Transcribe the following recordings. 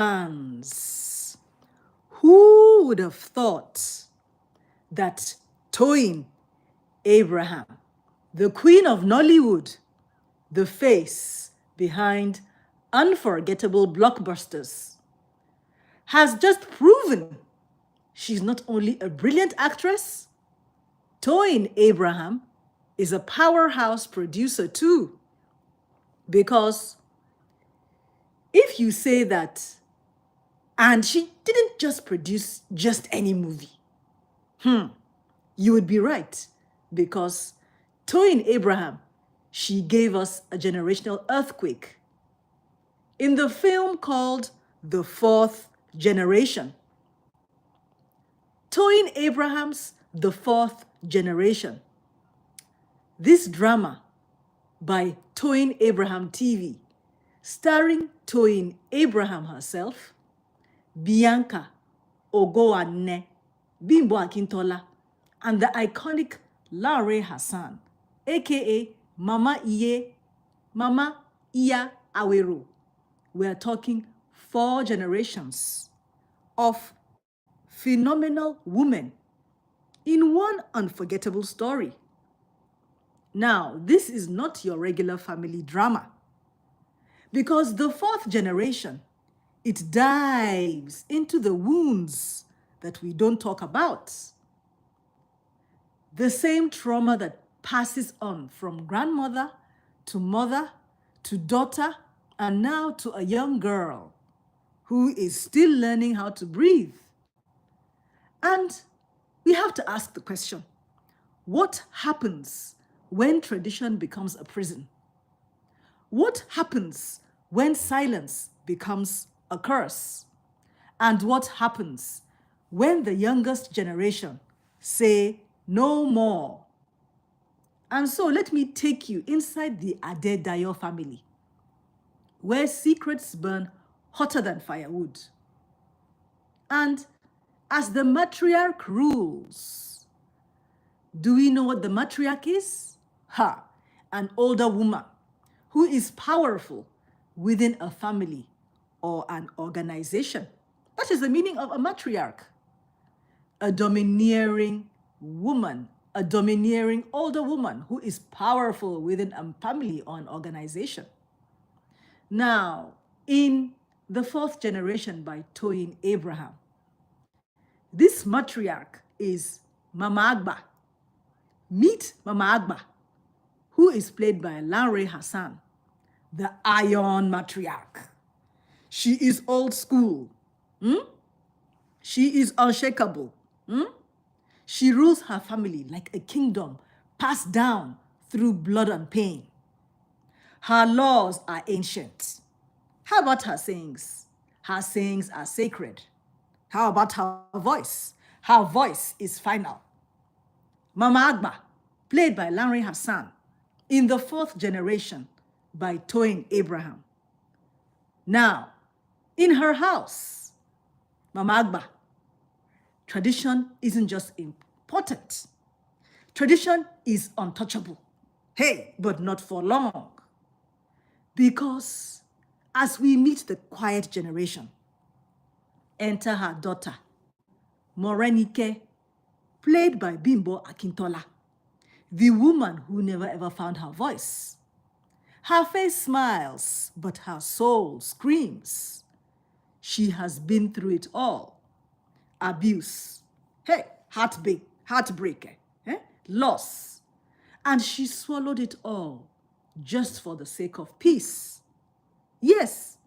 Congratulations. Who would have thought that Toyin Abraham, the queen of Nollywood, the face behind unforgettable blockbusters, has just proven she's not only a brilliant actress, Toyin Abraham is a powerhouse producer too. Because if you say that, and she didn't just produce just any movie, you would be right. Because Toyin Abraham, she gave us a generational earthquake in the film called The Fourth Generation. Toyin Abraham's The Fourth Generation. This drama by Toyin Abraham TV, starring Toyin Abraham herself, Bianca Ugowanne, Bimbo Akintola, and the iconic Lanre Hassan, aka Mama Iya Awero. We are talking 4 generations of phenomenal women in one unforgettable story. Now, this is not your regular family drama, because the 4th generation, it dives into the wounds that we don't talk about. The same trauma that passes on from grandmother to mother to daughter and now to a young girl who is still learning how to breathe. And we have to ask the question, what happens when tradition becomes a prison? What happens when silence becomes a curse? And what happens when the youngest generation say no more? And so let me take you inside the Adedayo family, where secrets burn hotter than firewood. And as the matriarch rules, do we know what the matriarch is? An older woman who is powerful within a family or an organization. That is the meaning of a matriarch. A domineering woman, a domineering older woman who is powerful within a family or an organization. Now, in The Fourth Generation by Toyin Abraham, this matriarch is Mama Agba. Meet Mama Agba, who is played by Lanre Hassan, the Iron Matriarch. She is old school. She is unshakable. She rules her family like a kingdom passed down through blood and pain. Her laws are ancient. How about her sayings? Her sayings are sacred. How about her voice? Her voice is final. Mama Agba, played by Lanre Hassan, in The Fourth Generation by Toyin Abraham. Now, in her house, Mama Agba, tradition isn't just important. Tradition is untouchable. Hey, but not for long. Because as we meet the quiet generation, enter her daughter, Morenike, played by Bimbo Akintola, the woman who never ever found her voice. Her face smiles, but her soul screams. She has been through it all. Abuse, heartbreak, loss. And she swallowed it all just for the sake of peace. Yes,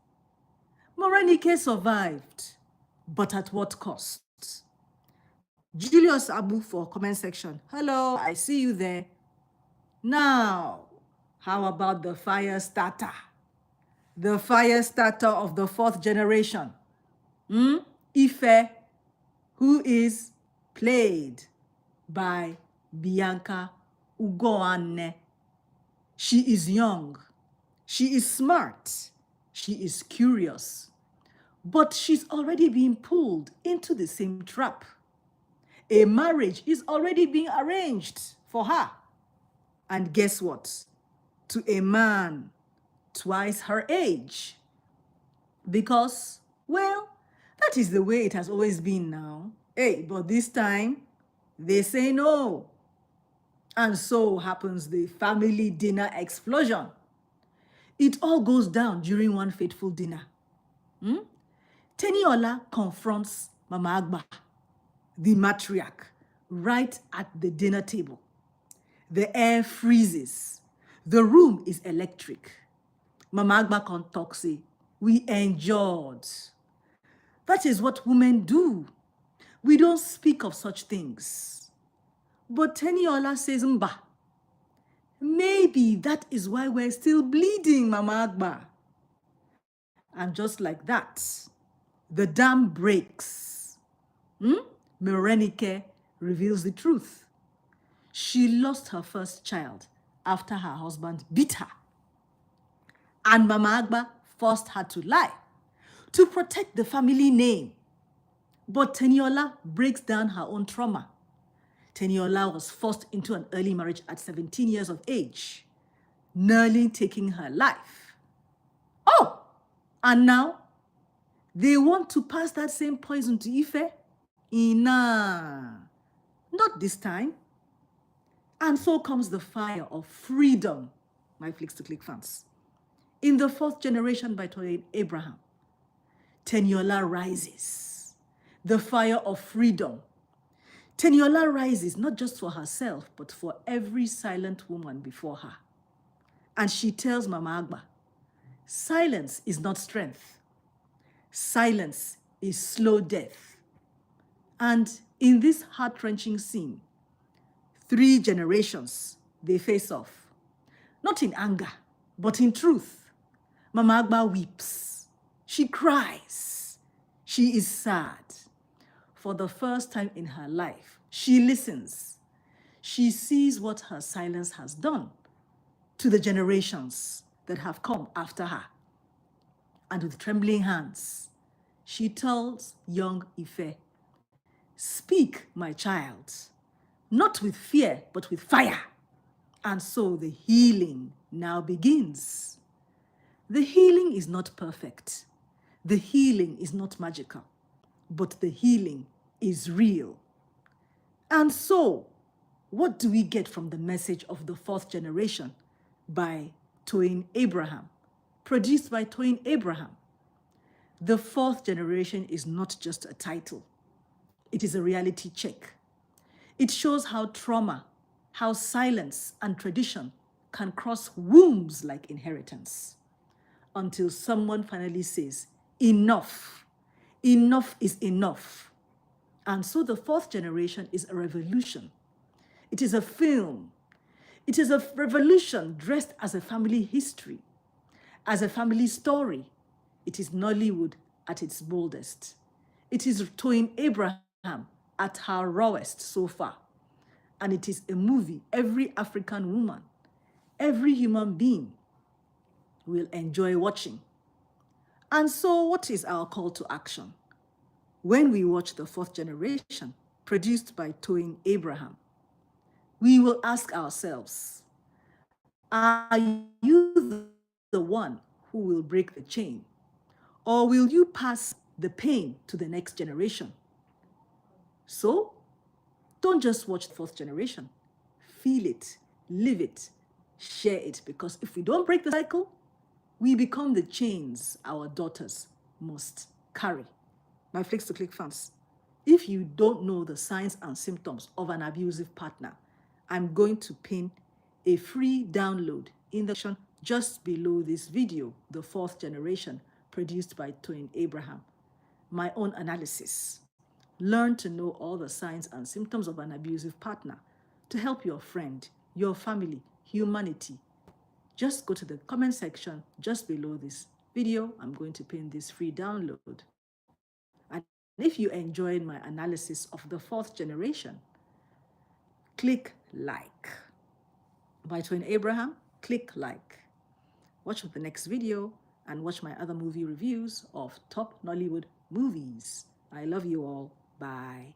Morenike survived, but at what cost? Julius Abu for comment section. Hello, I see you there. Now, how about the fire starter? The fire starter of The Fourth Generation. Ife, who is played by Bianca Ugowanne. She is young. She is smart. She is curious. But she's already being pulled into the same trap. A marriage is already being arranged for her. And guess what? To a man twice her age. Because Well, that is the way it has always been now. Hey, but this time, they say no. And so happens the family dinner explosion. It all goes down during one fateful dinner. Teniola confronts Mama Agba, the matriarch, right at the dinner table. The air freezes. The room is electric. Mama Agba can talk, say, we endured. That is what women do. We don't speak of such things. But Teniola says, Mba, maybe that is why we're still bleeding, Mama Agba. And just like that, the dam breaks. Merenike reveals the truth. She lost her first child after her husband beat her. And Mama Agba forced her to lie to protect the family name. But Teniola breaks down her own trauma. Teniola was forced into an early marriage at 17 years of age, nearly taking her life. Oh, and now they want to pass that same poison to Ife? Nah, not this time. And so comes the fire of freedom, my Flicks to Click fans. In the fourth generation by Toyin Abraham, Teniola rises. The fire of freedom. Teniola rises not just for herself, but for every silent woman before her. And she tells Mama Agba, silence is not strength. Silence is slow death. And in this heart-wrenching scene, 3 generations, they face off. Not in anger, but in truth. Mama Agba weeps. She cries. She is sad. For the first time in her life, she listens. She sees what her silence has done to the generations that have come after her. And with trembling hands, she tells young Ife, speak, my child, not with fear, but with fire. And so the healing now begins. The healing is not perfect. The healing is not magical, but the healing is real. And so, what do we get from the message of the fourth generation by Toyin Abraham, produced by Toyin Abraham? The fourth generation is not just a title. It is a reality check. It shows how trauma, how silence and tradition can cross wombs like inheritance, until someone finally says, enough. Enough is enough. And so the fourth generation is a revolution. It is a film. It is a revolution dressed as a family history, as a family story. It is Nollywood at its boldest. It is Toyin Abraham at her rawest so far. And it is a movie every African woman, every human being will enjoy watching. And so what is our call to action? When we watch the fourth generation, produced by Toyin Abraham, we will ask ourselves, are you the one who will break the chain? Or will you pass the pain to the next generation? So, don't just watch the fourth generation. Feel it, live it, share it, because if we don't break the cycle, we become the chains our daughters must carry. My Flicks to Click fans, if you don't know the signs and symptoms of an abusive partner, I'm going to pin a free download in the section just below this video, the fourth generation, produced by Toyin Abraham. My own analysis. Learn to know all the signs and symptoms of an abusive partner to help your friend, your family, humanity. Just go to the comment section just below this video. I'm going to pin this free download. And if you enjoyed my analysis of the fourth generation, click like. By Toyin Abraham, click like. Watch the next video and watch my other movie reviews of top Nollywood movies. I love you all. Bye.